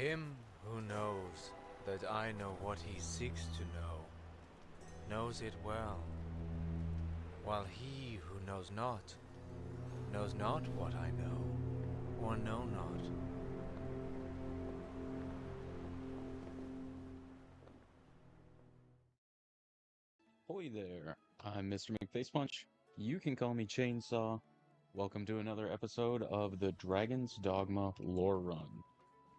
Him who knows that I know what he seeks to know, knows it well, while he who knows not what I know, or know not. Hoy there, I'm Mr. McFacepunch. You can call me Chainsaw. Welcome to another episode of the Dragon's Dogma lore run.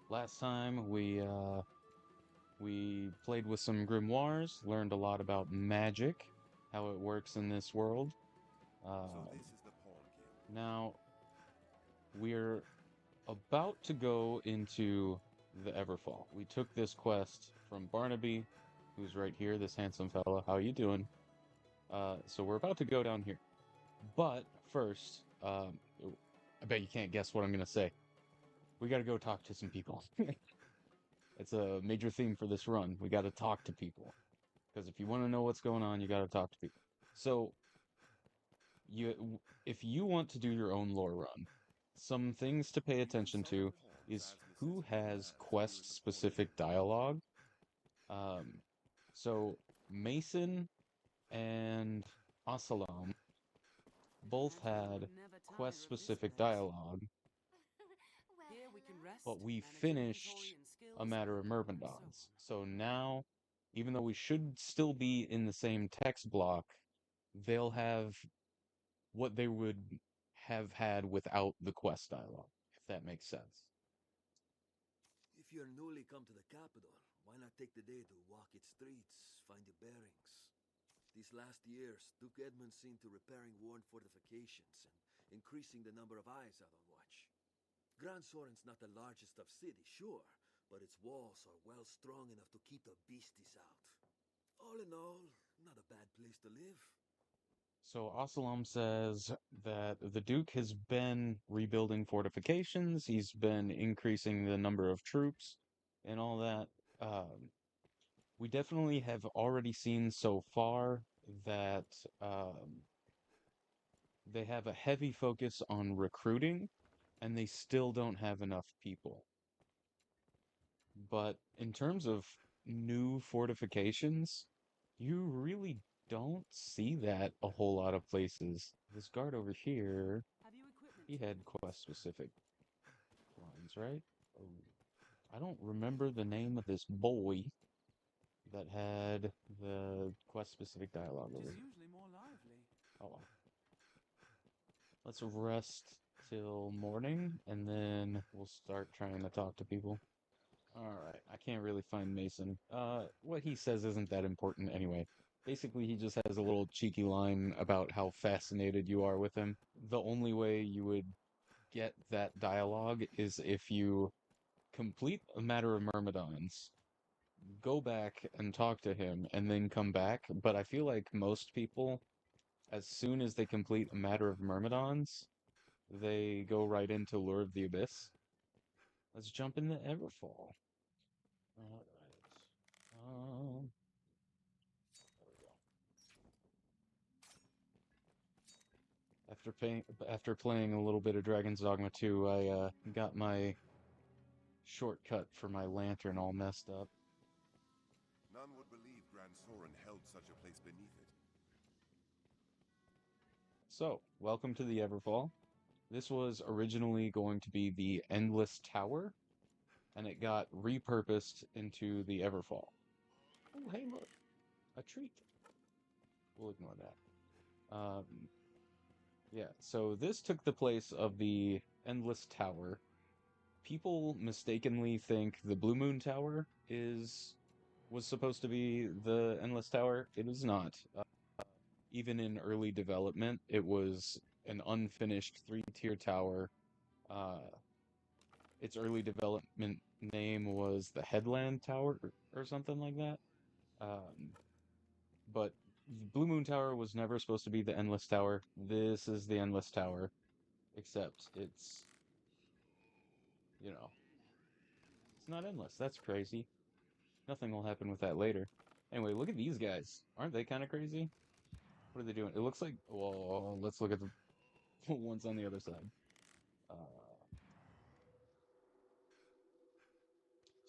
Last time we played with some grimoires, learned a lot about magic, how it works in this world. So this is the pawn game. Now we're about to go into the Everfall. We took this quest from Barnaby, who's right here, this handsome fella. How you doing? So we're about to go down here. But first, I bet you can't guess what I'm gonna say. We gotta go talk to some people. It's a major theme for this run. We gotta talk to people. Because if you want to know what's going on, you gotta talk to people. So, if you want to do your own lore run, some things to pay attention to is who has quest-specific dialogue. Um, so Mason and Asalam both had quest-specific dialogue, but we finished A Matter of Myrmidons. So now, even though we should still be in the same text block, they'll have what they would have had without the quest dialogue, if that makes sense. If you're newly come to the capital, why not take the day to walk its streets, find your bearings? These last years, Duke Edmund seen to repairing worn fortifications and increasing the number of eyes out on watch. Grand Soren's not the largest of cities, sure, but its walls are well strong enough to keep the beasties out. All in all, not a bad place to live. So Asalam says that the Duke has been rebuilding fortifications, he's been increasing the number of troops and all that. We definitely have already seen so far that they have a heavy focus on recruiting, and they still don't have enough people. But in terms of new fortifications, you really don't see that a whole lot of places. This guard over here, he had quest-specific lines, right? Oh, I don't remember the name of this boy that had the quest-specific dialogue over here. Oh well. Let's rest till morning, and then we'll start trying to talk to people. Alright, I can't really find Mason. What he says isn't that important anyway. Basically, he just has a little cheeky line about how fascinated you are with him. The only way you would get that dialogue is if you complete A Matter of Myrmidons, go back and talk to him, and then come back. But I feel like most people, as soon as they complete A Matter of Myrmidons, they go right into Lure of the Abyss. Let's jump into Everfall. Alright. There we go. After playing a little bit of Dragon's Dogma 2, I got my shortcut for my lantern all messed up. None would believe Grand Soren held such a place beneath it. So, welcome to the Everfall. This was originally going to be the Endless Tower, and it got repurposed into the Everfall. Oh, hey, look, a treat. We'll ignore that. Yeah, so this took the place of the Endless Tower. People mistakenly think the Blue Moon Tower was supposed to be the Endless Tower. It is not. Even in early development, it was an unfinished three-tier tower. Uh, its early development name was the Headland Tower or something like that. But Blue Moon Tower was never supposed to be the Endless Tower. This is the Endless Tower, except it's not endless. That's crazy. Nothing will happen with that later. Anyway, look at these guys. Aren't they kind of crazy? What are they doing? It looks like, well, let's look at the ones on the other side. Uh,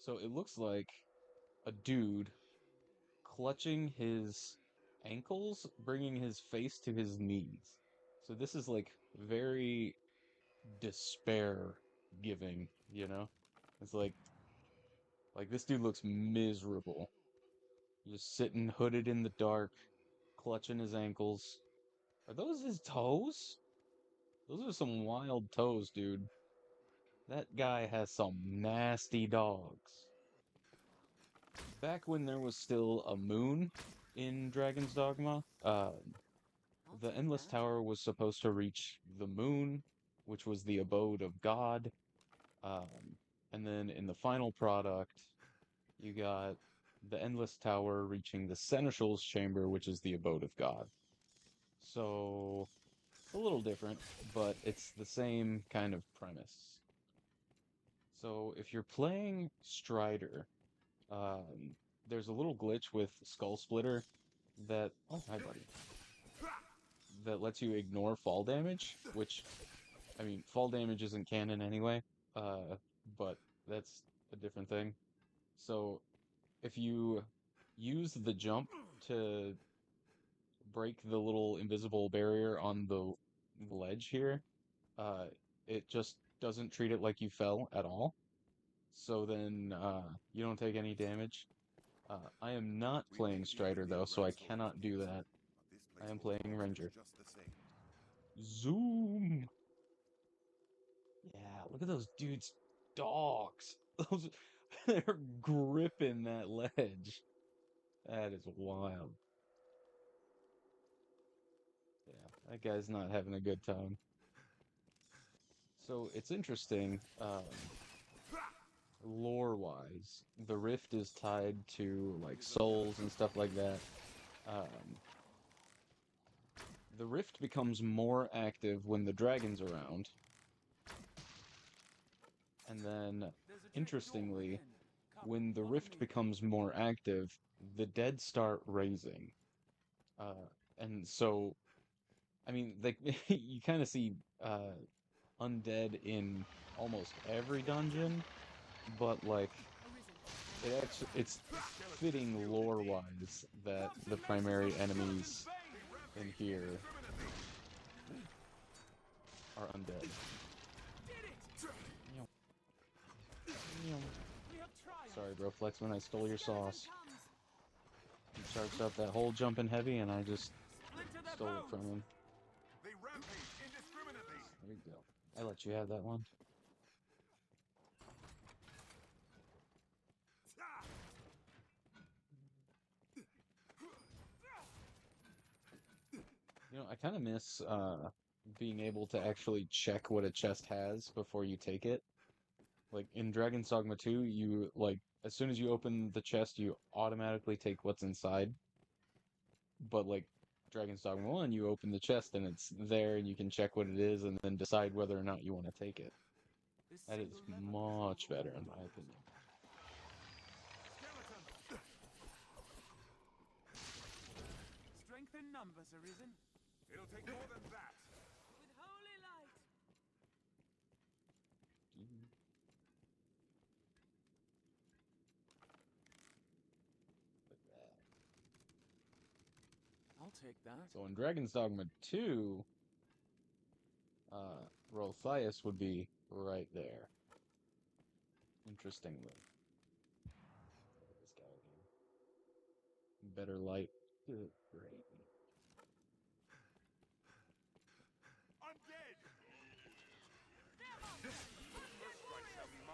So it looks like a dude clutching his ankles, bringing his face to his knees. So this is like very despair giving, you know? It's like this dude looks miserable. Just sitting hooded in the dark, clutching his ankles. Are those his toes? Those are some wild toes, dude. That guy has some nasty dogs. Back when there was still a moon in Dragon's Dogma, the Endless Tower was supposed to reach the moon, which was the abode of God. Um, and then in the final product, you got the Endless Tower reaching the Seneschal's Chamber, which is the abode of God. So it's a little different, but it's the same kind of premise. So if you're playing Strider, there's a little glitch with Skull Splitter that, oh, hi buddy, that lets you ignore fall damage, which, I mean, fall damage isn't canon anyway, but that's a different thing. So if you use the jump to break the little invisible barrier on the ledge here, uh, it just doesn't treat it like you fell at all. So then you don't take any damage. I am not We may playing be Strider enemy though, of so I Grand Soren's cannot do forces, that. but this I place am will playing prosper Ranger. just the same. Zoom! Yeah, look at those dudes' dogs. Those they're gripping that ledge. That is wild. Yeah, that guy's not having a good time. So it's interesting, lore-wise, the rift is tied to like souls and stuff like that. Um, the rift becomes more active when the dragon's around, and then, interestingly, when the rift becomes more active, the dead start raising. And so, I mean, like, you kind of see undead in almost every dungeon, but like, it's fitting lore-wise that the primary enemies in here are undead. Sorry, bro, Flexman, I stole your sauce. He charged up that whole jumping heavy, and I just stole it from him. They rampage indiscriminately. There you go. I let you have that one. You know, I kind of miss being able to actually check what a chest has before you take it. Like in Dragon's Dogma 2, you like as soon as you open the chest, you automatically take what's inside. But like Dragon's Dogma 1, you open the chest and it's there and you can check what it is and then decide whether or not you want to take it. That is much better in my opinion. Strength in numbers arisen. It'll take more than that. With holy light. Like that. I'll take that. So in Dragon's Dogma 2, Rothias would be right there. Interestingly. Look at this guy again. Better light. Good gravy.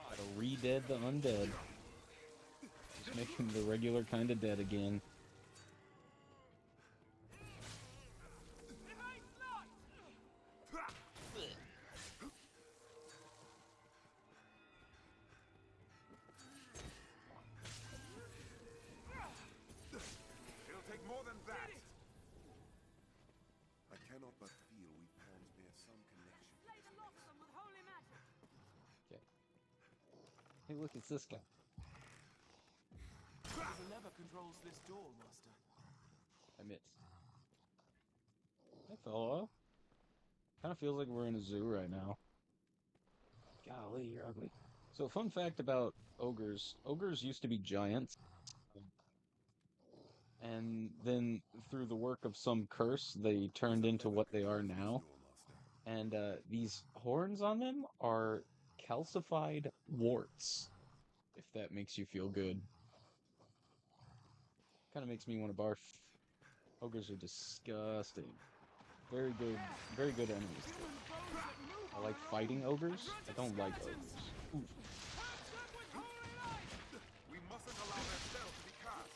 Gotta re-dead the undead. Just make him the regular kind of dead again. It'll take more than that. I cannot but feel we pawns bear some connection. Okay. Hey, look, it's this guy. The lever controls this door, Master. I missed. Hey, fella. Kind of feels like we're in a zoo right now. Golly, you're ugly. So, fun fact about ogres: ogres used to be giants, and then through the work of some curse, they turned into what they are now. And these horns on them are calcified warts, if that makes you feel good. Kind of makes me want to barf. Ogres are disgusting. Very good enemies. I like fighting ogres. I don't like ogres. Oof. We mustn't allow their spell to be cast.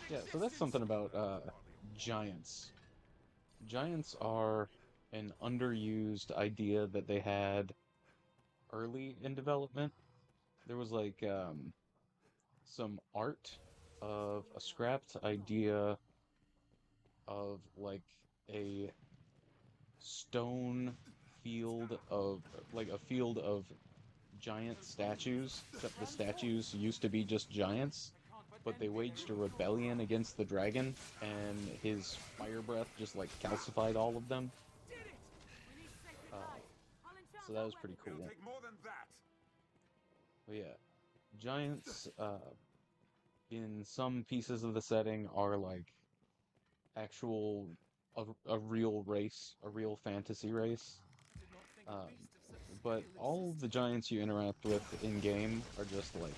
Yeah, so that's something about giants. Giants are an underused idea that they had early in development. There was like some art of a scrapped idea of like a stone field of like a field of giant statues, except the statues used to be just giants, but they waged a rebellion against the dragon, and his fire breath just like calcified all of them. So that was pretty cool. It'll take more than that. But yeah, giants in some pieces of the setting are like actual a real race, a real fantasy race. But all the giants you interact with in game are just like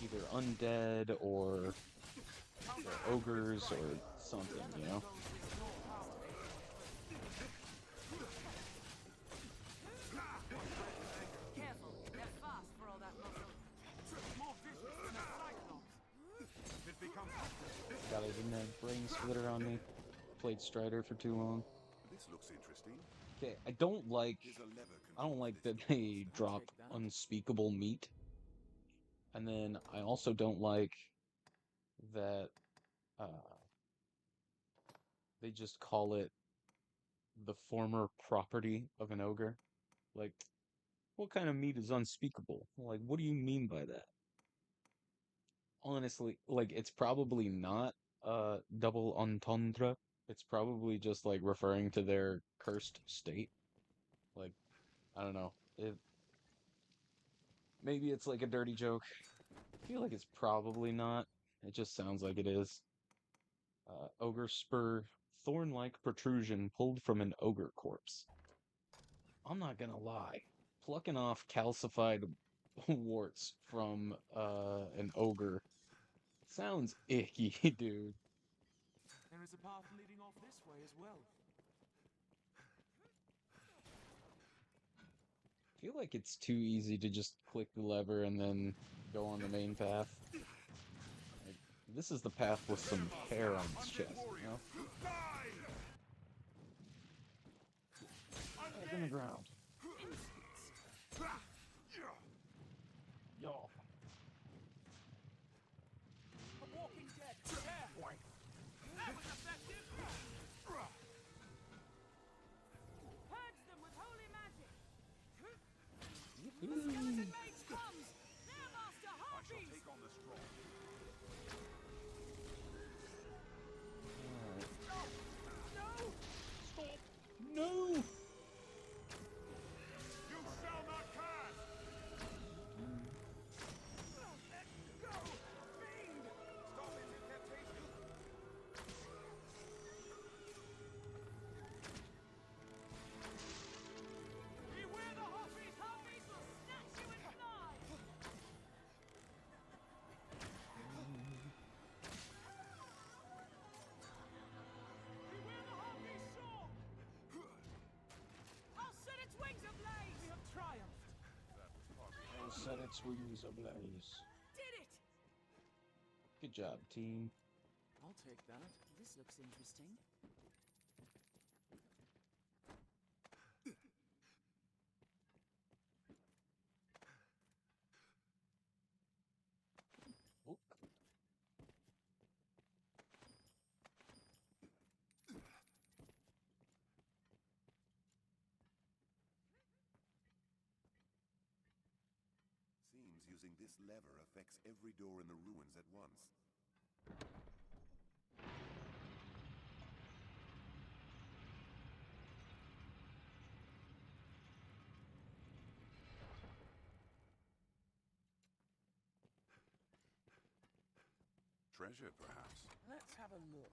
either undead or they're ogres or something, you know? Careful, they're fast for all that muscle. More vicious than a cyclops. It becomes God, I didn't have brain splitter on me. Played Strider for too long. This looks interesting. Okay, I don't like Here's a lever that they drop unspeakable meat. And then I also don't like that they just call it the former property of an ogre. Like, what kind of meat is unspeakable? Like, what do you mean by that? Honestly, like, it's probably not double entendre. It's probably just like referring to their cursed state. Like, I don't know. Maybe it's like a dirty joke. I feel like it's probably not. It just sounds like it is. Ogre spur, thorn-like protrusion pulled from an ogre corpse. I'm not gonna lie. Plucking off calcified warts from an ogre sounds icky, dude. There is a path leading off this way as well. I feel like it's too easy to just click the lever and then go on the main path. Like, this is the path with some hair on its chest, you know? Back in the ground. Yo. A walking dead. Careful. That was effective. Purge them with holy magic. The skeleton mage comes. Their master harpies. Take on the strong. No! You shall not cast! Let go, fiend. Stop his incantation! Beware the harpies. Harpies will snatch you and fly. Beware the harpies' sword. I'll set its wings ablaze. We have triumphed. I'll set its wings ablaze. Did it. Good job, team. I'll take that. This looks interesting. Oh. Seems using this lever affects every door in the ruins at once. Treasure, perhaps. Let's have a look.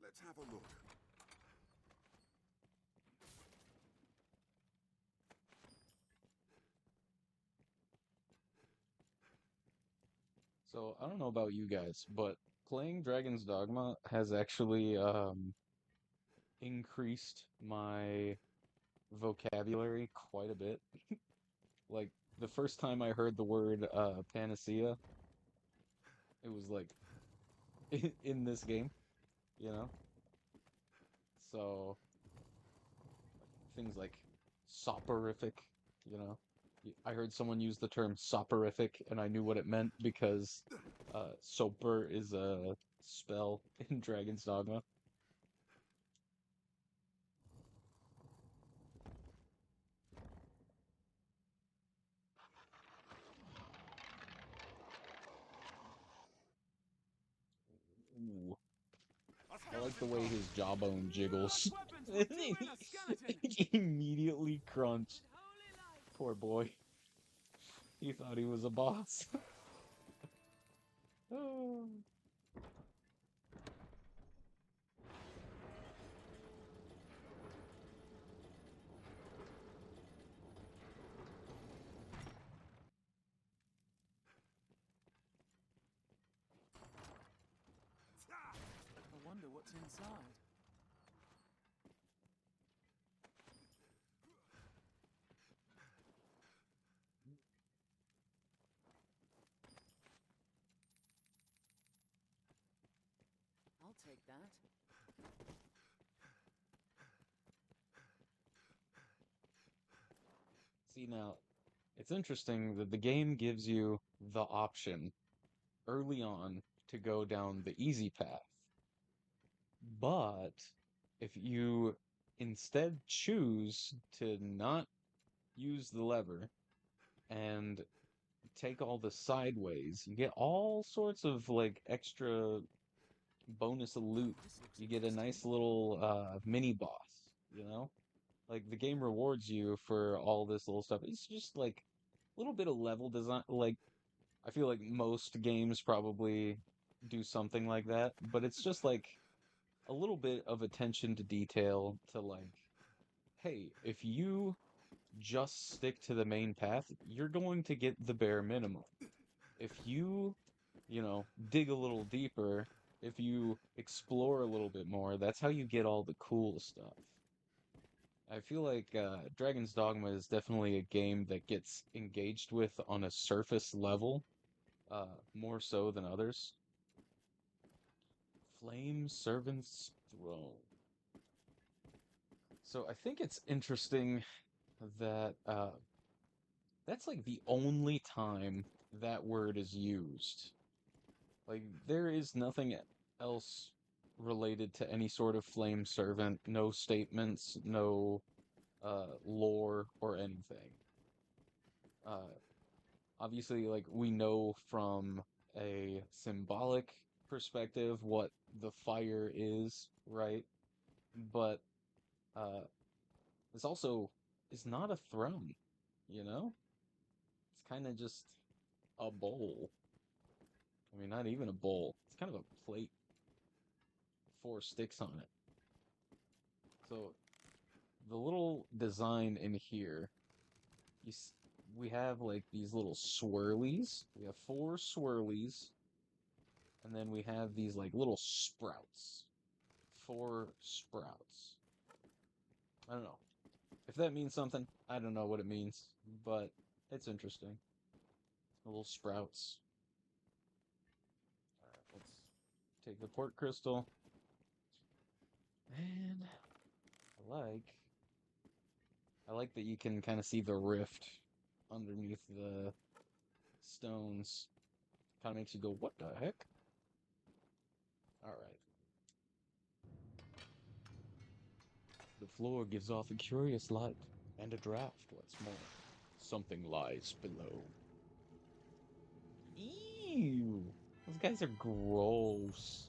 Let's have a look. So I don't know about you guys, but playing Dragon's Dogma has actually increased my vocabulary quite a bit. Like the first time I heard the word panacea, it was like in this game, you know? So things like soporific, you know? I heard someone use the term soporific and I knew what it meant because soper is a spell in Dragon's Dogma. Ooh. I like the way his jawbone jiggles. He immediately crunched. Poor boy. He thought he was a boss. Oh. I wonder what's inside. I'll take that. See now, it's interesting that the game gives you the option early on to go down the easy path. But if you instead choose to not use the lever and take all the sideways, you get all sorts of like extra bonus loot. This looks You get a nice interesting. little mini boss, you know? Like the game rewards you for all this little stuff. It's just like a little bit of level design. Like I feel like most games probably do something like that, but it's just like a little bit of attention to detail to like, hey, if you just stick to the main path, you're going to get the bare minimum. If you, dig a little deeper, if you explore a little bit more, that's how you get all the cool stuff. I feel like Dragon's Dogma is definitely a game that gets engaged with on a surface level, more so than others. Flame Servant's Throne. So I think it's interesting that that's like the only time that word is used. Like there is nothing else related to any sort of flame servant, no statements, no lore or anything. Uh, Obviously, like we know from a symbolic perspective what the fire is, right? But uh, this also is not a throne, you know? It's kind of just a bowl. I mean, not even a bowl. It's kind of a plate, 4 sticks on it. So the little design in here, you we have like these little swirlies. We have 4 swirlies, and then we have these like little sprouts. 4 sprouts. I don't know. If that means something, I don't know what it means, but it's interesting. Little sprouts. Alright, let's take the port crystal. And I like that you can kind of see the rift underneath the stones. Kind of makes you go, what the heck? Alright. The floor gives off a curious light, and a draft, what's more. Something lies below. Ew! Those guys are gross.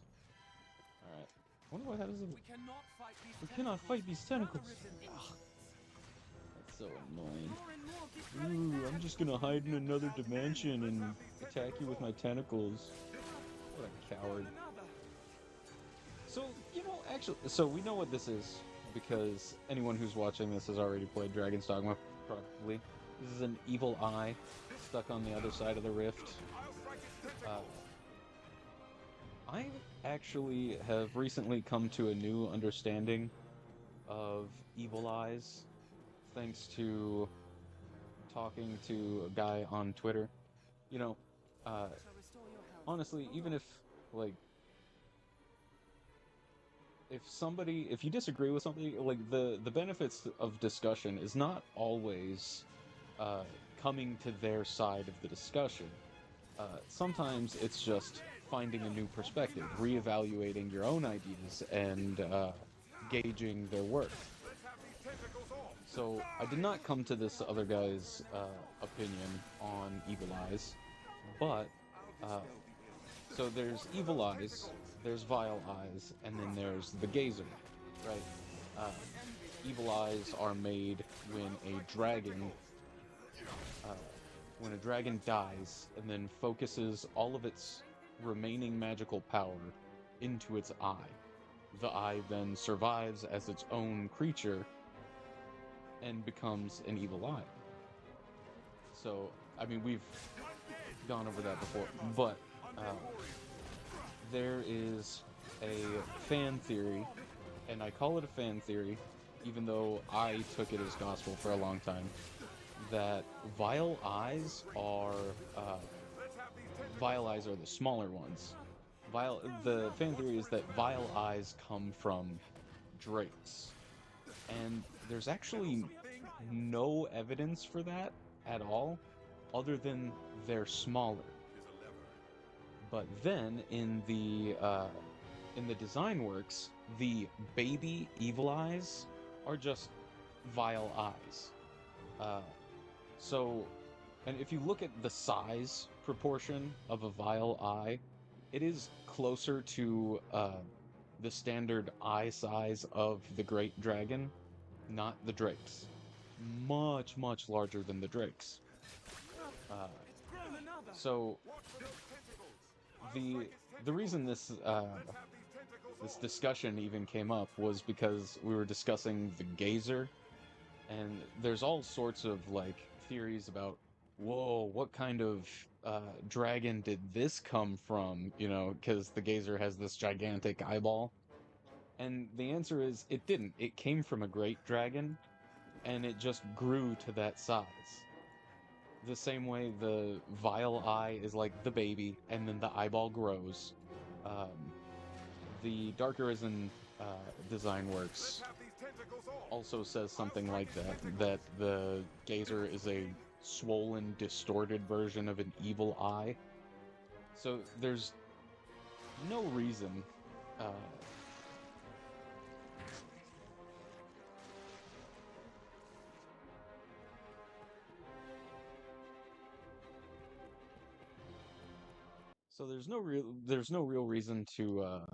Alright. I wonder what happens if We cannot fight these we cannot fight these tentacles. Further Ugh, that's so annoying. more and more keep coming Ooh, I'm just gonna hide in another dimension and attack you with my tentacles. What a coward. another. So, you know, actually, so we know what this is, because anyone who's watching this has already played Dragon's Dogma, probably. This is an evil eye stuck on the other side of the rift. I actually have recently come to a new understanding of evil eyes, thanks to talking to a guy on Twitter. You know, Shall restore your health. honestly, even if, like, if you disagree with something, like, the benefits of discussion is not always coming to their side of the discussion. Sometimes it's just finding a new perspective, reevaluating your own ideas, and gauging their worth. So I did not come to this other guy's opinion on evil eyes, but so there's evil eyes, there's vile eyes, and then there's the gazer, right? Evil eyes are made when a dragon dies and then focuses all of its remaining magical power into its eye. The eye then survives as its own creature and becomes an evil eye. So, I mean, we've gone over that before, but there is a fan theory, and I call it a fan theory, even though I took it as gospel for a long time, that vile eyes are the smaller ones. The fan theory is that vile eyes come from drakes, and there's actually no evidence for that at all, other than they're smaller. But then in the design works, the baby evil eyes are just vile eyes. So, and if you look at the size proportion of a vile eye, it is closer to the standard eye size of the great dragon, not the drakes. Much, much larger than the drakes. So the reason this discussion even came up was because we were discussing the gazer, and there's all sorts of like theories about, whoa, what kind of dragon did this come from? You know, because the gazer has this gigantic eyeball. And the answer is it didn't. It came from a great dragon, and it just grew to that size. The same way the vile eye is like the baby, and then the eyeball grows. The Dark Arisen design works also says something like that the gazer is a swollen, distorted version of an evil eye. So there's no reason so there's no real reason to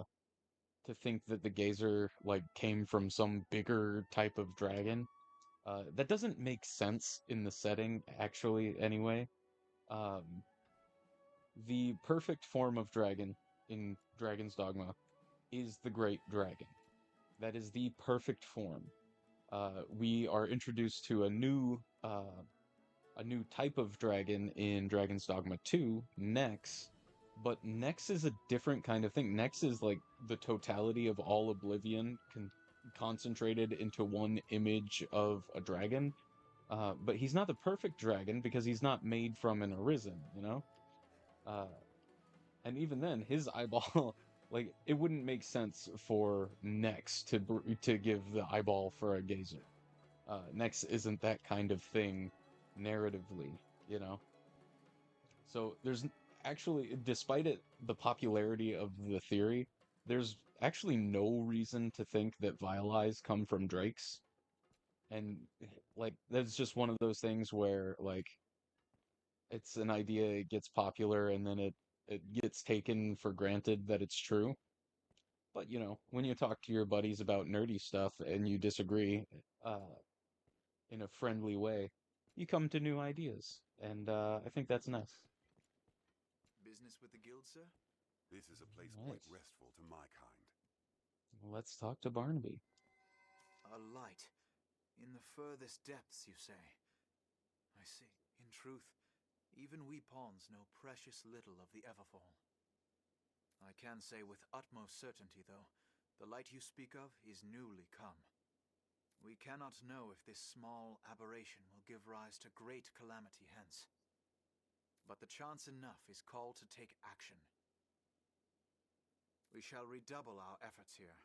think that the gazer like came from some bigger type of dragon. That doesn't make sense in the setting, actually, anyway. Um, the perfect form of dragon in Dragon's Dogma is the Great Dragon. That is the perfect form. We are introduced to a new type of dragon in Dragon's Dogma 2, Nex, but Nex is a different kind of thing. Nex is like the totality of all Oblivion concentrated into one image of a dragon. But he's not the perfect dragon because he's not made from an Arisen, you know? And even then, his eyeball, like, it wouldn't make sense for Nex to give the eyeball for a gazer. Nex isn't that kind of thing narratively, you know? So there's actually, despite the popularity of the theory, there's actually no reason to think that vile eyes come from drakes. And like that's just one of those things where like it's an idea, it gets popular, and then it gets taken for granted that it's true. But you know, when you talk to your buddies about nerdy stuff and you disagree uh, in a friendly way, you come to new ideas, and I think that's nice. Business with the guild, sir? This is a place quite Nice. restful to my kind. Let's talk to Barnaby. A light. In the furthest depths, you say? I see. In truth, even we pawns know precious little of the Everfall. I can say with utmost certainty, though, the light you speak of is newly come. We cannot know if this small aberration will give rise to great calamity hence. But the chance enough is called to take action. We shall redouble our efforts here,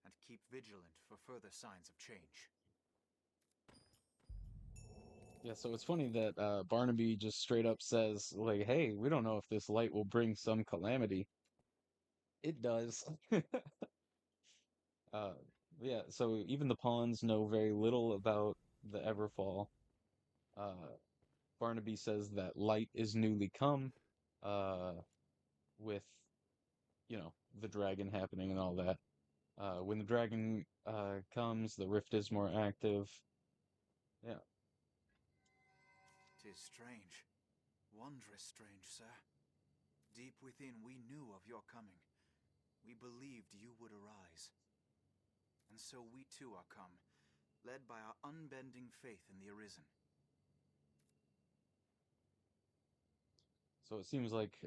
and keep vigilant for further signs of change. Yeah, so it's funny that Barnaby just straight up says, like, hey, we don't know if this light will bring some calamity. It does. Uh, yeah, so even the pawns know very little about the Everfall. Uh, Barnaby says that light is newly come, uh, with, you know, the dragon happening and all that. When the dragon comes, the rift is more active. Yeah. 'Tis strange. Wondrous strange, sir. Deep within we knew of your coming. We believed you would arise. And so we too are come, led by our unbending faith in the Arisen. So it seems like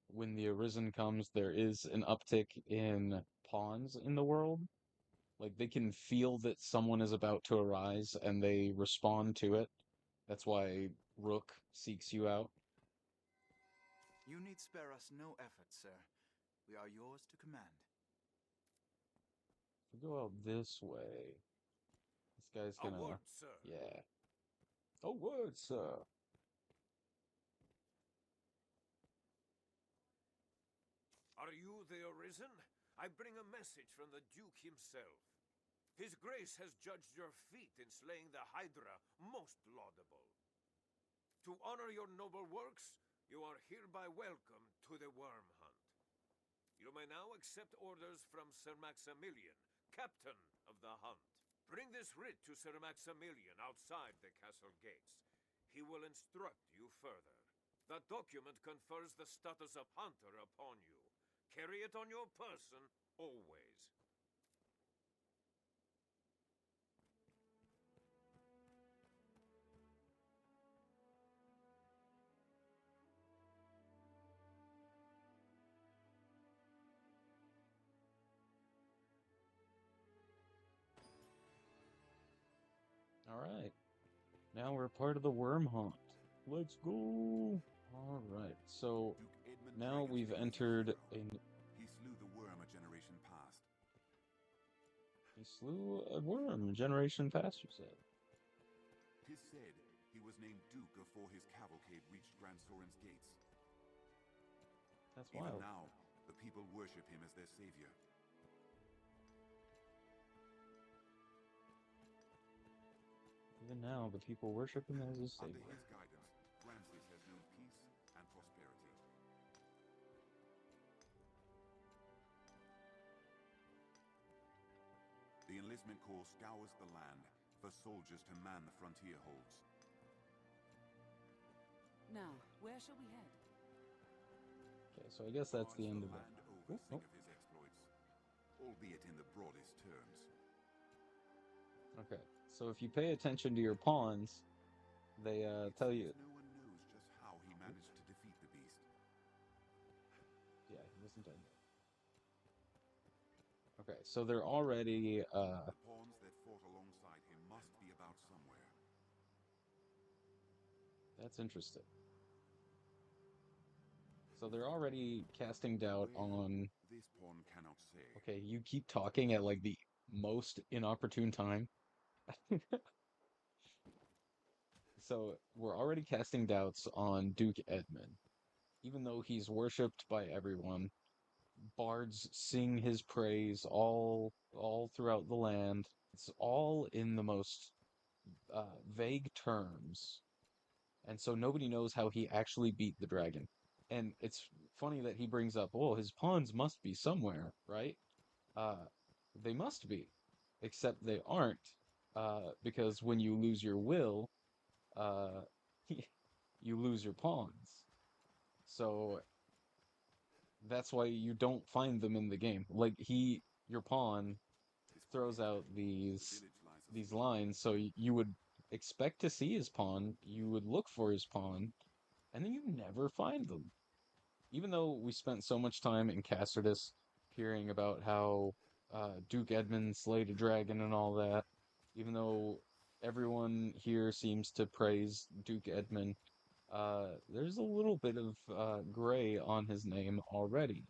when the Arisen comes, there is an uptick in pawns in the world. Like they can feel that someone is about to arise and they respond to it. That's why Rook seeks you out. You need spare us no effort, sir. We are yours to command. If we go out this way, this guy's A gonna, word, sir. yeah. Oh, word, sir. Are you the Arisen? I bring a message from the Duke himself. His Grace has judged your feat in slaying the Hydra most laudable. To honor your noble works, you are hereby welcome to the Worm Hunt. You may now accept orders from Sir Maximilian, Captain of the Hunt. Bring this writ to Sir Maximilian outside the castle gates. He will instruct you further. That document confers the status of Hunter upon you. Carry it on your person, always. All right. Now we're part of the Worm Hunt. Let's go. All right. So Duke Edmund now we've Dragonstone entered is a. hero. He slew the worm a generation past. He slew a worm a generation past, you said. 'Tis said he was named Duke afore his cavalcade reached Grand Soren's gates. That's Even wild. now, the people worship him as their savior. Even now, the people worship him as his Under savior. his guidance, Ramses has known peace and prosperity. The enlistment corps scours the land for soldiers to man the frontier holds. Now, where shall we head? Okay, so I guess that's the end of it. Land over Oh, sing oh. of his exploits, albeit in the broadest terms. Okay, so if you pay attention to your pawns, they It tell seems you. no one knows just how he managed to defeat the beast. Yeah, he wasn't done yet. Okay, so they're already The pawns that fought alongside him must be about somewhere. that's interesting. So they're already casting doubt Where? on. This pawn cannot say. Okay, you keep talking at like the most inopportune time. So we're already casting doubts on Duke Edmund. Even though he's worshipped by everyone, bards sing his praise all throughout the land. It's all in the most vague terms, and so nobody knows how he actually beat the dragon. And it's funny that he brings up, oh, his pawns must be somewhere, right? Uh, they must be, except they aren't, because when you lose your will, uh, you lose your pawns. So that's why you don't find them in the game. Like your pawn His throws quiet out home, the village lies these afloat. lines, so you would expect to see his pawn, you would look for his pawn, and then you never find them. Even though we spent so much time in Cassardus hearing about how Duke Edmund slayed a dragon and all that, even though everyone here seems to praise Duke Edmund, there's a little bit of gray on his name already.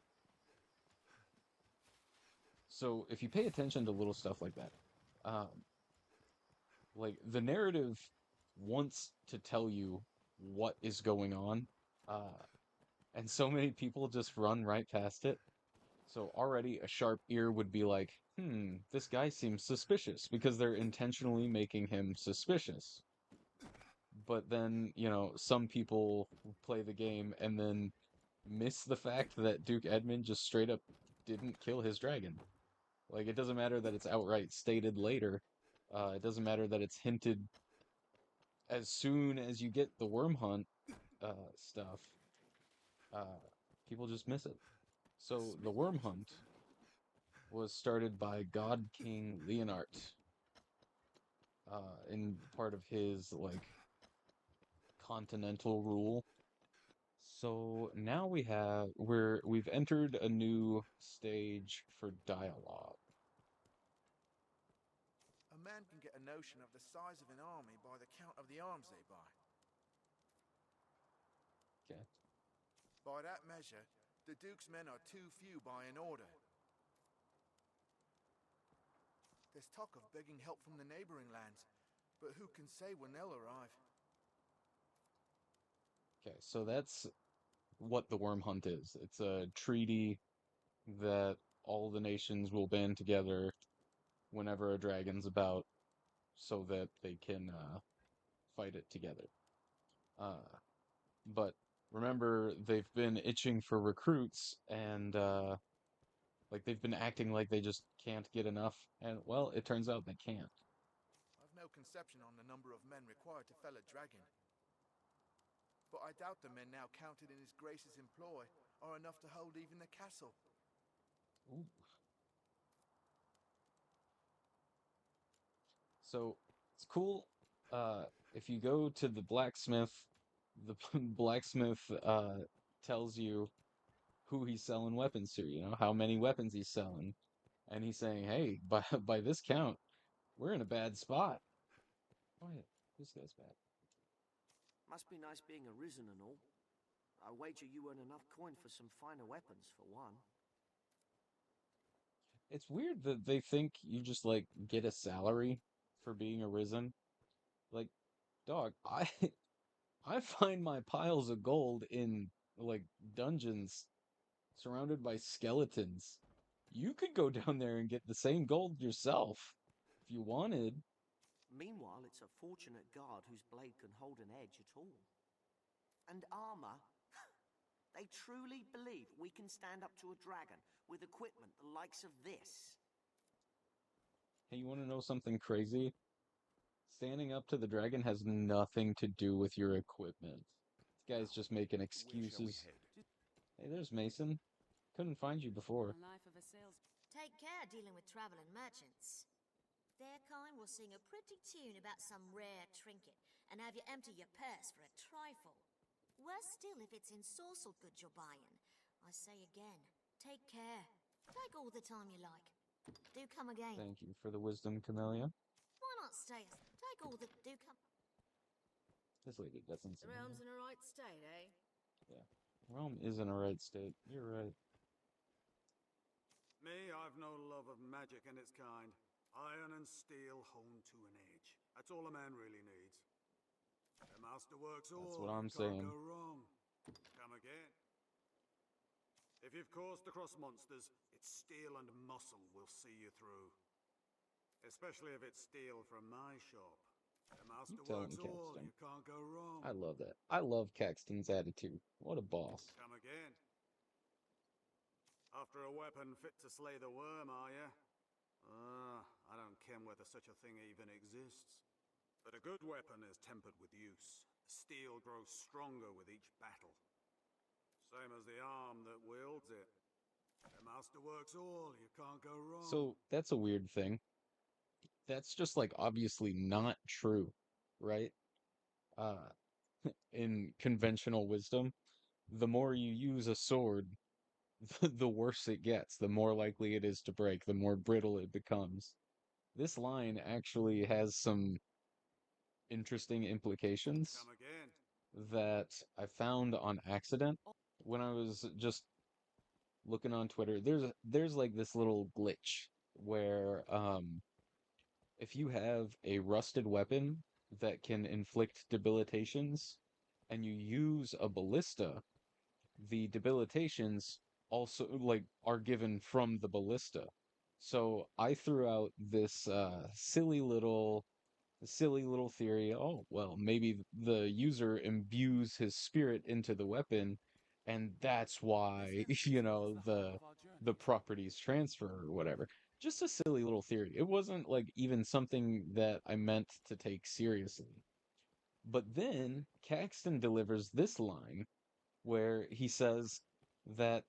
So if you pay attention to little stuff like that, um, like the narrative wants to tell you what is going on, uh, and so many people just run right past it. So already a sharp ear would be like, this guy seems suspicious because they're intentionally making him suspicious. But then, some people play the game and then miss the fact that Duke Edmund just straight up didn't kill his dragon. Like, it doesn't matter that it's outright stated later. It doesn't matter that it's hinted as soon as you get the worm hunt stuff. Uh, People just miss it. So the worm hunt was started by God King Leonard in part of his like continental rule. So now we've entered a new stage for dialogue. A man can get a notion of the size of an army by the count of the arms they buy. Okay. By that measure, the Duke's men are too few by an order. There's talk of begging help from the neighboring lands, but who can say when they'll arrive? Okay, so that's what the worm hunt is. It's a treaty that all the nations will band together whenever a dragon's about so that they can fight it together. Uh, but remember, they've been itching for recruits, and like they've been acting like they just can't get enough, and well, it turns out they can't. I've no conception on the number of men required to fell a dragon. But I doubt the men now counted in his grace's employ are enough to hold even the castle. Ooh. So it's cool. If you go to the the blacksmith tells you who he's selling weapons to, how many weapons he's selling. And he's saying, hey, by this count, we're in a bad spot. Oh yeah, this guy's bad. Must be nice being arisen and all. I wager you earn enough coin for some finer weapons, for one. It's weird that they think you just like get a salary for being arisen. Like, dog, I find my piles of gold in like dungeons surrounded by skeletons. You could go down there and get the same gold yourself if you wanted. Meanwhile, it's a fortunate guard whose blade can hold an edge at all. And armor. They truly believe we can stand up to a dragon with equipment the likes of this. Hey, you want to know something crazy? Standing up to the dragon has nothing to do with your equipment. This guy's just making Where shall we excuses. head? Hey, there's Mason. Couldn't find you before. The life of a sales. Take care dealing with traveling merchants. Their kind will sing a pretty tune about some rare trinket and have you empty your purse for a trifle. Worse still if it's ensorcelled goods you're buying. I say again, take care. Take all the time you like. Do come again. Thank you for the wisdom, Camellia. Why not stay? Take all the... Do come... This lady doesn't The seem realm's in a right state, eh? Yeah. Rome is in a right state. You're right. Me, I've no love of magic in its kind. Iron and steel honed to an edge. That's all a man really needs. The master works all. That's what I'm Can't saying. go wrong. Come again. If you've coursed across monsters, it's steel and muscle will see you through. Especially if it's steel from my shop. The master Tell him, works all, Caxton. you can't go wrong. I love that. I love Caxton's attitude. What a boss. Come again. After a weapon fit to slay the worm, are you? I don't ken whether such a thing even exists. But a good weapon is tempered with use. The steel grows stronger with each battle. Same as the arm that wields it. The master works all, you can't go wrong. So that's a weird thing. That's just like obviously not true, right? Uh, in conventional wisdom, the more you use a sword, the worse it gets, the more likely it is to break, the more brittle it becomes. This line actually has some interesting implications Come again. that I found on accident when I was just looking on Twitter. There's like this little glitch where if you have a rusted weapon that can inflict debilitations and you use a ballista, the debilitations also like are given from the ballista. So I threw out this silly little theory. Oh, well, maybe the user imbues his spirit into the weapon, and that's why, the properties transfer or whatever. Just a silly little theory. It wasn't like even something that I meant to take seriously. But then Caxton delivers this line where he says that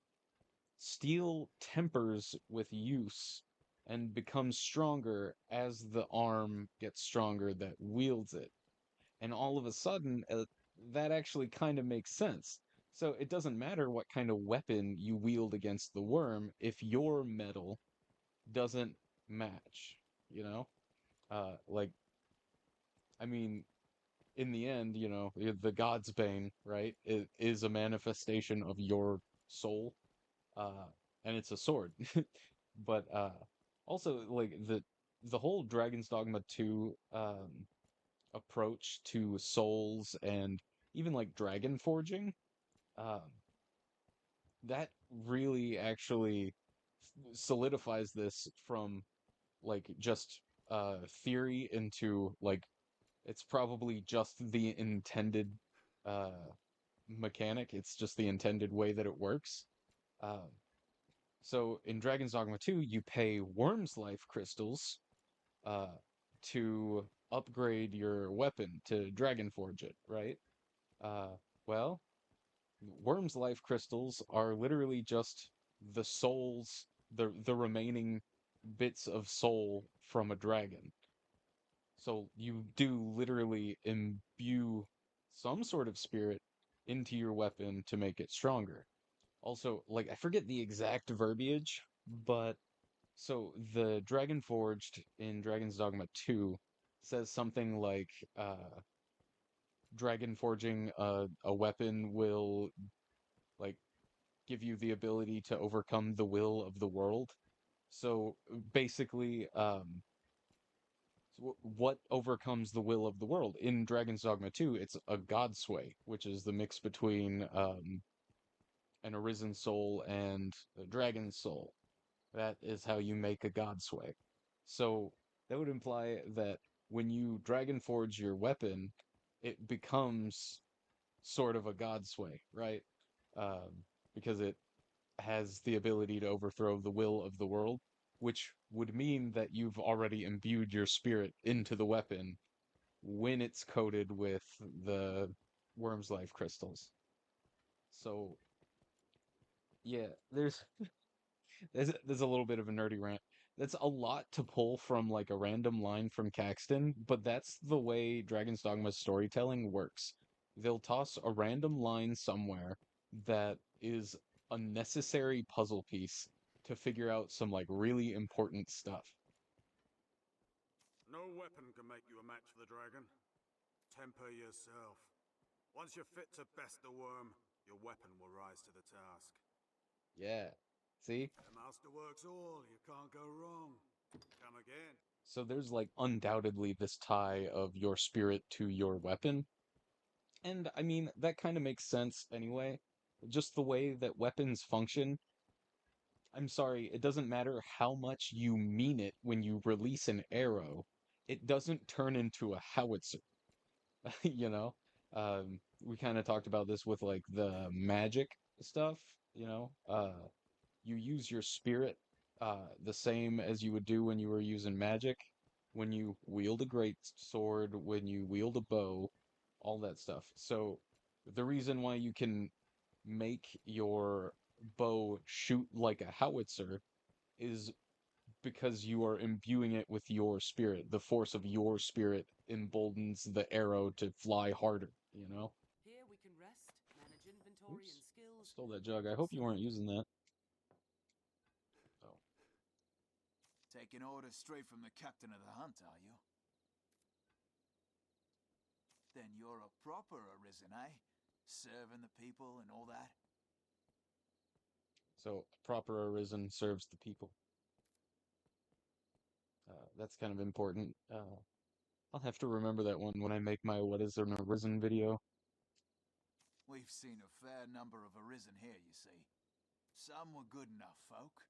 steel tempers with use and becomes stronger as the arm gets stronger that wields it. And all of a sudden, that actually kind of makes sense. So it doesn't matter what kind of weapon you wield against the worm if your metal doesn't match, you know? Like, I mean, in the end, the God's Bane, right, is a manifestation of your soul, uh, and it's a sword. But also like the whole Dragon's Dogma 2 approach to souls and even like dragon forging, um, that really actually solidifies this from like just theory into like it's probably just the intended uh mechanic. It's just the intended way that it works. Um, So in Dragon's Dogma 2, you pay Worm's Life crystals uh, to upgrade your weapon to Dragon Forge it, right? Well, Worm's Life crystals are literally just the souls, the remaining bits of soul from a dragon. So you do literally imbue some sort of spirit into your weapon to make it stronger. Also, like I forget the exact verbiage, but so the Dragon Forged in Dragon's Dogma 2 says something like Dragon forging a weapon will like give you the ability to overcome the will of the world. So basically, what overcomes the will of the world? In Dragon's Dogma 2, it's a God Sway, which is the mix between an arisen soul and a dragon's soul. That is how you make a God Sway. So that would imply that when you Dragon Forge your weapon, it becomes sort of a God Sway, right? Because it has the ability to overthrow the will of the world, which would mean that you've already imbued your spirit into the weapon when it's coated with the Worm's Life crystals. So, yeah, there's a little bit of a nerdy rant. That's a lot to pull from like a random line from Caxton, but that's the way Dragon's Dogma's storytelling works. They'll toss a random line somewhere that is a necessary puzzle piece to figure out some like really important stuff. No weapon can make you a match for the dragon. Temper yourself. Once you're fit to best the worm, your weapon will rise to the task. Yeah. See? The master works all, you can't go wrong. Come again. So there's like undoubtedly this tie of your spirit to your weapon. And I mean, that kind of makes sense anyway. just the way that weapons function, I'm sorry, it doesn't matter how much you mean it when you release an arrow, it doesn't turn into a howitzer, you know? We kind of talked about this with like the magic stuff, you know? You use your spirit the same as you would do when you were using magic, when you wield a great sword, when you wield a bow, all that stuff. So the reason why you can make your bow shoot like a howitzer is because you are imbuing it with your spirit. The force of your spirit emboldens the arrow to fly harder, you know? Here we can rest, manage inventory Oops. and skills. Stole that jug. I hope you weren't using that. Oh. Taking orders straight from the captain of the hunt, are you? Then you're a proper Arisen, eh? Serving the people and all that? So, proper arisen serves the people. That's kind of important. I'll have to remember that one when I make my What is an Arisen video. We've seen a fair number of Arisen here, you see. Some were good enough folk,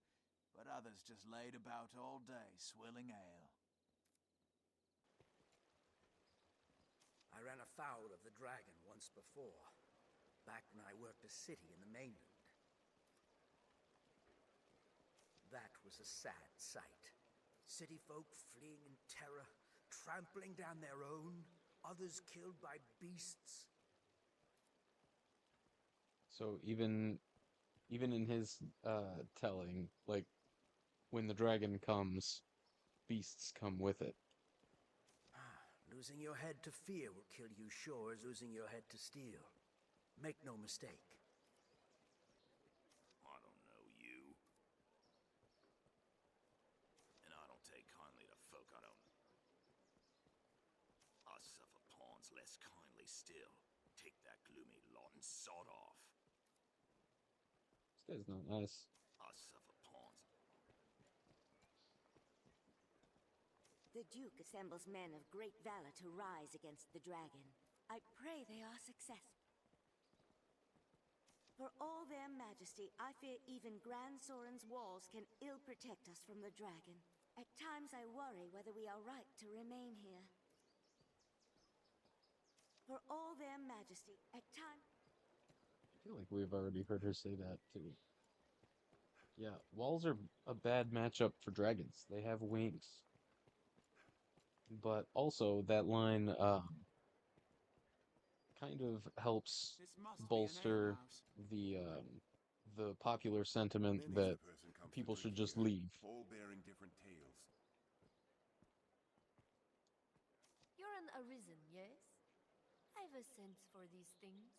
but others just laid about all day swilling ale. I ran afoul of the dragon once before, back when I worked a city in the mainland. That was a sad sight. City folk fleeing in terror, trampling down their own, others killed by beasts. So even in his telling, like when the dragon comes, beasts come with it. Losing your head to fear will kill you sure as losing your head to steel. Make no mistake. I don't know you. And I don't take kindly to folk I don't. I suffer pawns less kindly still. Take that gloomy lot and sod off. This guy's not nice. I suffer pawns. The Duke assembles men of great valor to rise against the dragon. I pray they are successful. For all their majesty, I fear even Grand Soren's walls can ill protect us from the dragon. At times I worry whether we are right to remain here. For all their majesty, at times... I feel like we've already heard her say that too. Yeah, walls are a bad matchup for dragons. They have wings. But also, that line kind of helps bolster the popular sentiment that people should just leave. All bearing different tales. You're an Arisen, yes? I've a sense for these things.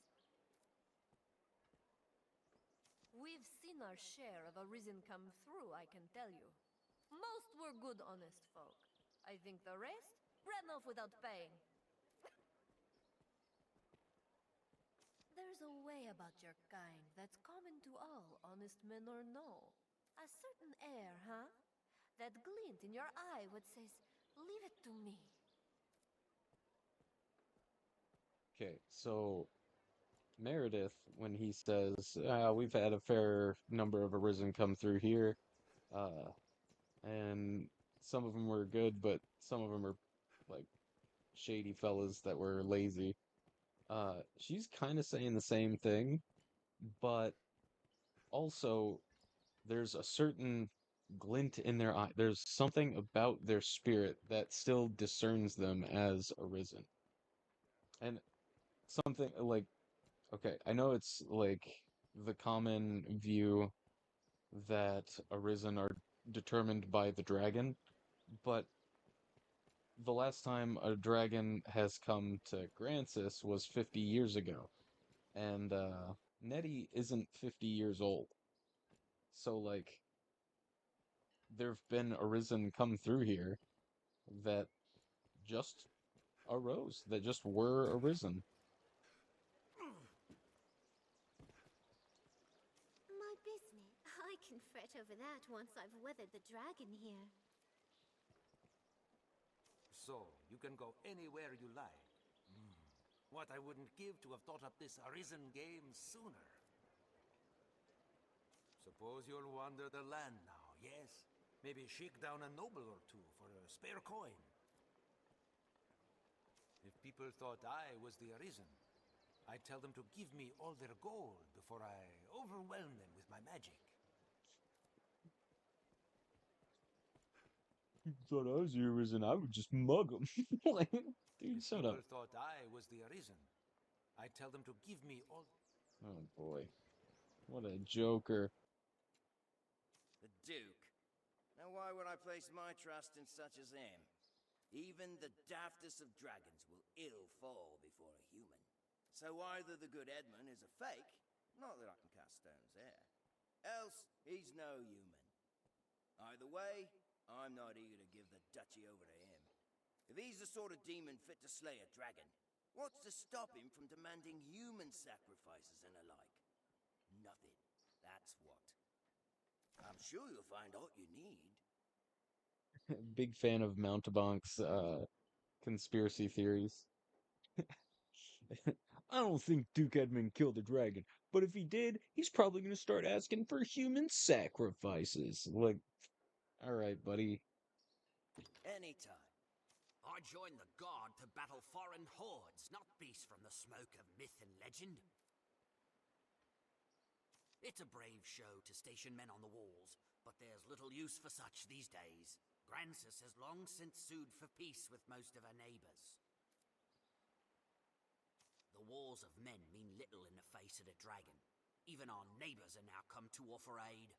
We've seen our share of Arisen come through, I can tell you. Most were good, honest folk. I think the rest ran off without paying. There's a way about your kind that's common to all, honest men or no. A certain air, huh? That glint in your eye what says, leave it to me. Okay, so Meredith, when he says, we've had a fair number of Arisen come through here, and some of them were good, but some of them are, like, shady fellas that were lazy. She's kind of saying the same thing, but also there's a certain glint in their eye. There's something about their spirit that still discerns them as Arisen. And something like, okay, I know it's like the common view that Arisen are determined by the dragon, but the last time a dragon has come to Grancis was 50 years ago. And Nettie isn't 50 years old. So, like, there've been Arisen come through here that just arose, that just were Arisen. My business. I can fret over that once I've weathered the dragon here. So, you can go anywhere you like. What I wouldn't give to have thought up this Arisen game sooner. Suppose you'll wander the land now, yes? Maybe shake down a noble or two for a spare coin. If people thought I was the Arisen, I'd tell them to give me all their gold before I overwhelm them with my magic. You thought I was the Arisen, I would just mug him. Like, dude, shut up. If people thought I was the Arisen, I'd tell them to give me all... Oh boy. What a joker. The Duke. Now why would I place my trust in such as him? Even the daftest of dragons will ill fall before a human. So either the good Edmund is a fake, not that I can cast stones there, else he's no human. Either way, I'm not eager to give the duchy over to him. If he's the sort of demon fit to slay a dragon, what's to stop him from demanding human sacrifices and the like? Nothing. That's what. I'm sure you'll find all you need. Big fan of Mountebank's conspiracy theories. I don't think Duke Edmund killed the dragon, but if he did, he's probably gonna start asking for human sacrifices. Like, alright, buddy. Anytime. I joined the Guard to battle foreign hordes, not beasts from the smoke of myth and legend. It's a brave show to station men on the walls, but there's little use for such these days. Grancis has long since sued for peace with most of her neighbors. The wars of men mean little in the face of the dragon. Even our neighbors are now come to offer aid.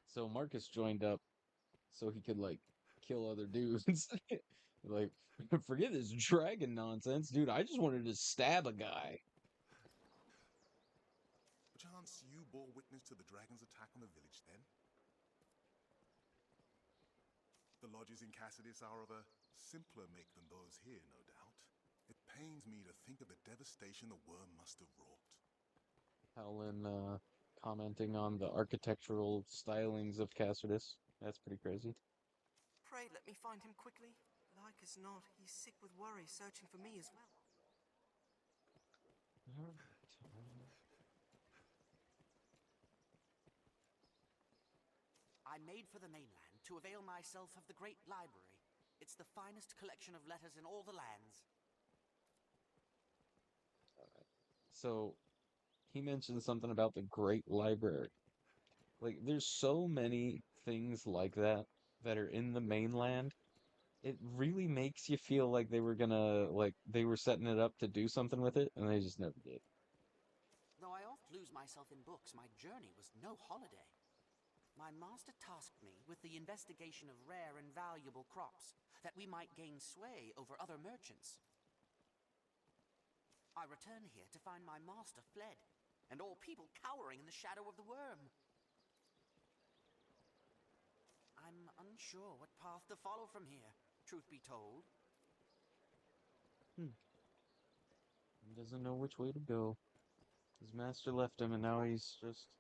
So Marcus joined up so he could, like, kill other dudes. Like, forget this dragon nonsense, dude. I just wanted to stab a guy. Perchance you bore witness to the dragon's attack on the village then? The lodges in Cassidus are of a simpler make than those here, no doubt. It pains me to think of the devastation the worm must have wrought. Helen commenting on the architectural stylings of Cassidus. That's pretty crazy. Pray let me find him quickly. Like as not, he's sick with worry, searching for me as well. I made for the mainland to avail myself of the Great Library. It's the finest collection of letters in all the lands. So, he mentioned something about the Great Library. Like, there's so many things like that that are in the mainland. It really makes you feel like they were gonna, like, they were setting it up to do something with it, and they just never did. Though I oft lose myself in books, my journey was no holiday. My master tasked me with the investigation of rare and valuable crops, that we might gain sway over other merchants. I return here to find my master fled, and all people cowering in the shadow of the worm. I'm unsure what path to follow from here, truth be told. He doesn't know which way to go. His master left him, and now he's just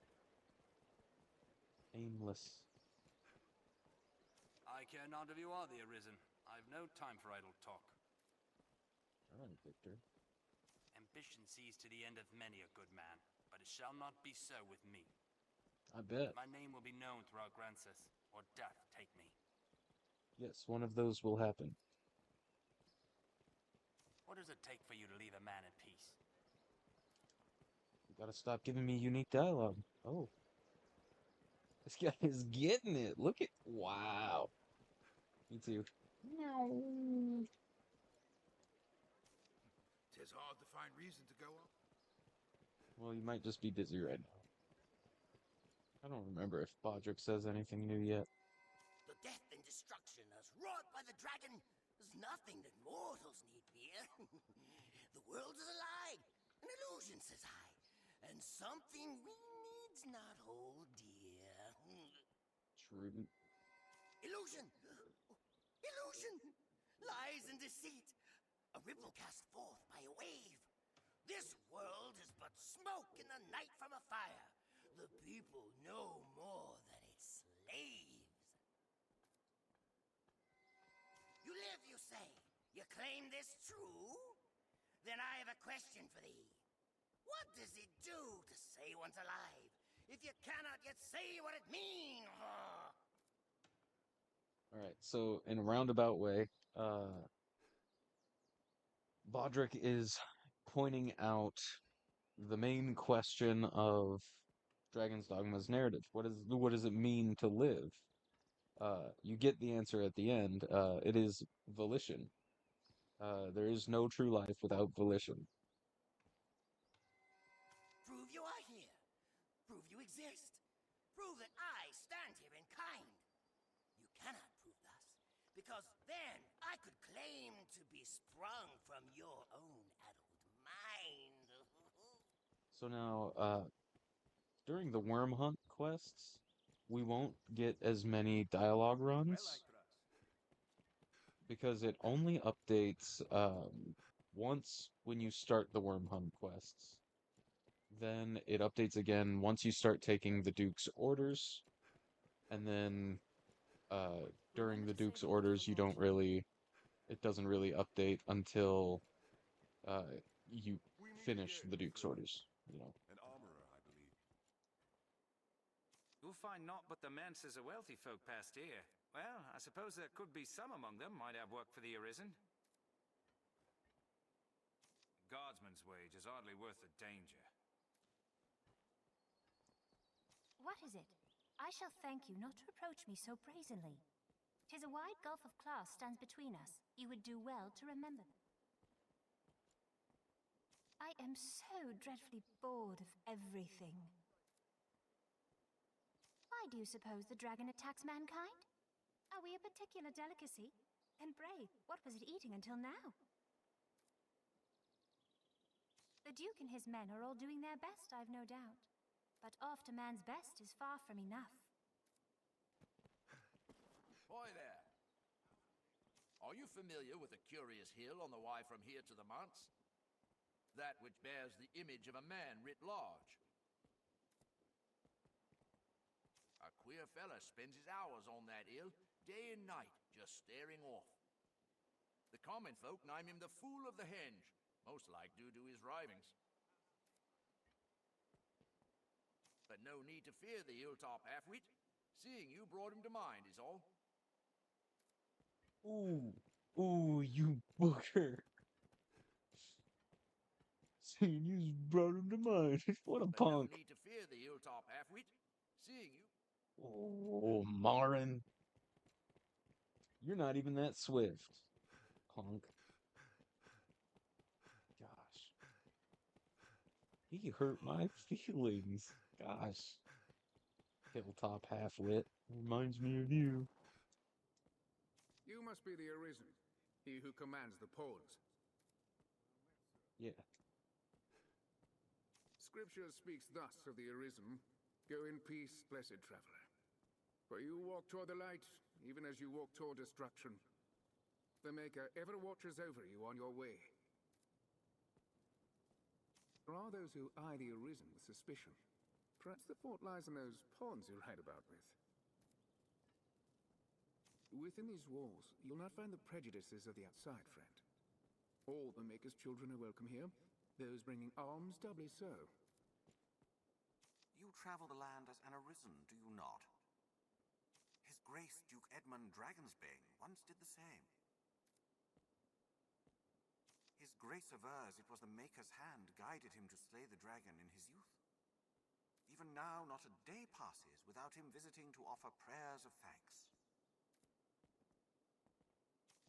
aimless. I care not if you are the Arisen. I've no time for idle talk. Alright, Victor. Ambition sees to the end of many a good man, but it shall not be so with me. I bet. My name will be known throughout Grancis, or death take me. Yes, one of those will happen. What does it take for you to leave a man in peace? You gotta stop giving me unique dialogue. Oh. This guy is getting it. Look at... Wow. Me too. Tis hard to find reason to go on. Well, you might just be busy right now. I don't remember if Bodrick says anything new yet. The death and destruction as wrought by the dragon is nothing that mortals need fear. The world is a lie, an illusion, says I, and something we needs not hold dear. True. Illusion! Illusion! Lies and deceit! A ripple cast forth by a wave. This world is but smoke in the night from a fire. The people no more than its slaves. You live, you say? You claim this true? Then I have a question for thee. What does it do to say one's alive? if you cannot yet say what it means. All right, so in a roundabout way, Bodrick is pointing out the main question of Dragon's Dogma's narrative. What does it mean to live? You get the answer at the end. It is volition. There is no true life without volition. Prove you are here. Prove you exist. Prove that I stand here in kind. You cannot prove thus, because then I could claim to be sprung from your own adult mind. So now, during the worm hunt quests, we won't get as many dialogue runs because it only updates once when you start the worm hunt quests. Then it updates again once you start taking the Duke's orders, and then during the Duke's orders, it doesn't really update until uh, you finish the Duke's orders, you know. An armorer, I believe. You'll find naught but the manses of wealthy folk past here. Well, I suppose there could be some among them might have work for the Arisen. Guardsman's wage is hardly worth the danger. What is it? I shall thank you not to reproach me so brazenly. 'Tis a wide gulf of class stands between us. You would do well to remember. I am so dreadfully bored of everything. Why do you suppose the dragon attacks mankind? Are we a particular delicacy? And pray, what was it eating until now? The Duke and his men are all doing their best, I've no doubt. But oft a man's best is far from enough. Boy there. Are you familiar with the curious hill on the way from here to the manse? That which bears the image of a man writ large. A queer fella spends his hours on that hill, day and night, just staring off. The common folk name him the Fool of the Henge, most like due to his ravings. But no need to fear the hilltop half-wit. Seeing you brought him to mind is all. Ooh, you booger. Seeing you brought him to mind. What a But punk. no need to fear the hilltop half-wit. Seeing you. Oh, Marin. You're not even that swift, punk. Gosh. He hurt my feelings. Gosh. Hilltop half-wit. Reminds me of you. You must be the Arisen, he who commands the pawns. Yeah. Scripture speaks thus of the Arisen: go in peace, blessed traveler. For you walk toward the light, even as you walk toward destruction. The Maker ever watches over you on your way. There are those who eye the Arisen with suspicion. Perhaps the fault lies in those pawns you ride about with. Within these walls, you'll not find the prejudices of the outside, friend. All the Maker's children are welcome here, those bringing alms doubly so. You travel the land as an Arisen, do you not? His Grace Duke Edmund Dragonsbane once did the same. His Grace avers it was the Maker's hand guided him to slay the dragon in his youth. Even now, not a day passes without him visiting to offer prayers of thanks.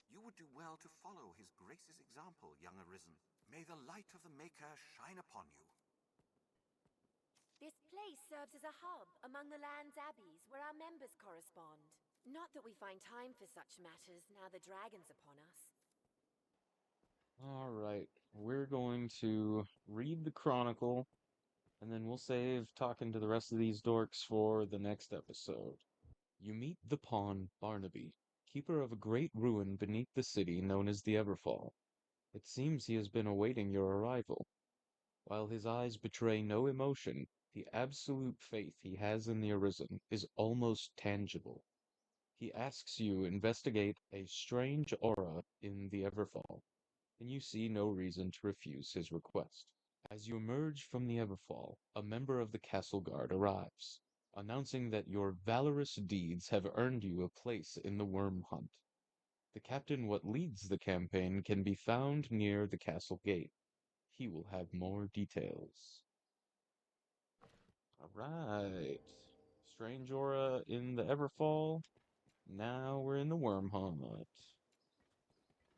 You would do well to follow his Grace's example, young Arisen. May the light of the Maker shine upon you. This place serves as a hub among the land's abbeys where our members correspond. Not that we find time for such matters now the dragon's upon us. Alright, we're going to read the Chronicle, and then we'll save talking to the rest of these dorks for the next episode. You meet the pawn Barnaby, keeper of a great ruin beneath the city known as the Everfall. It seems he has been awaiting your arrival. While his eyes betray no emotion, the absolute faith he has in the Arisen is almost tangible. He asks you investigate a strange aura in the Everfall, and you see no reason to refuse his request. As you emerge from the Everfall, a member of the castle guard arrives, announcing that your valorous deeds have earned you a place in the worm hunt. The captain what leads the campaign can be found near the castle gate. He will have more details. Alright. Strange aura in the Everfall. Now we're in the worm hunt.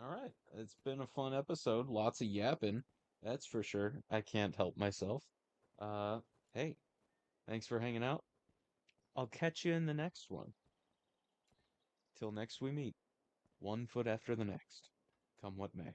Alright, it's been a fun episode. Lots of yapping. That's for sure. I can't help myself. Uh, hey, thanks for hanging out. I'll catch you in the next one. Till next we meet, one foot after the next, come what may.